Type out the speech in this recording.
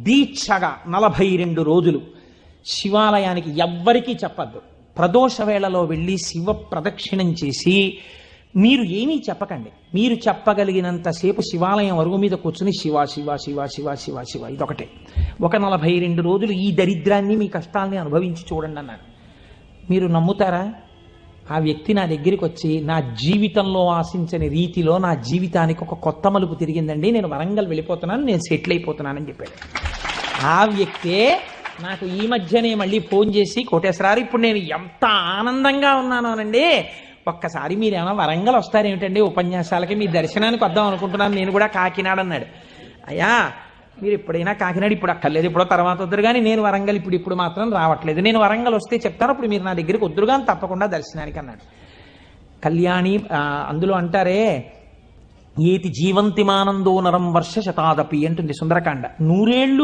దీక్షగా 42 రోజులు శివాలయానికి ఎవ్వరికీ చెప్పద్దు. ప్రదోష వేళలో వెళ్ళి శివ ప్రదక్షిణం చేసి మీరు ఏమీ చెప్పకండి. మీరు చెప్పగలిగినంతసేపు శివాలయం అరుగు మీద కూర్చుని శివ శివ శివ శివ శివ శివ ఇదొకటే. ఒక 42 రోజులు ఈ దరిద్రాన్ని మీ కష్టాల్ని అనుభవించి చూడండి అన్నాడు. మీరు నమ్ముతారా? ఆ వ్యక్తి నా దగ్గరికి వచ్చి నా జీవితంలో ఆశించని రీతిలో నా జీవితానికి ఒక కొత్త మలుపు తిరిగిందండి, నేను వరంగల్ వెళ్ళిపోతున్నాను, నేను సెటిల్ అయిపోతున్నానని చెప్పాడు. ఆ వ్యక్తే నాకు ఈ మధ్యనే మళ్ళీ ఫోన్ చేసి, కోటేశ్వరారు ఇప్పుడు నేను ఎంత ఆనందంగా ఉన్నానోనండి, ఒక్కసారి మీరేమన్నా వరంగల్ వస్తారేమిటండి ఉపన్యాసాలకి, మీ దర్శనానికి వద్దాం అనుకుంటున్నాను, నేను కూడా కాకినాడ అన్నాడు. అయ్యా మీరు ఎప్పుడైనా కాకినాడ ఇప్పుడు అక్కర్లేదు, ఇప్పుడు తర్వాత వద్దురు కానీ నేను వరంగల్ ఇప్పుడు మాత్రం రావట్లేదు, నేను వరంగల్ వస్తే చెప్తాను, అప్పుడు మీరు నా దగ్గరికి వద్దురు కానీ తప్పకుండా దర్శనానికి అన్నాడు. కళ్యాణి అందులో అంటారే, ఏతి జీవంతిమానందో నరం వర్ష శతాదపి అంటుంది సుందరకాండ. 100 ఏళ్ళు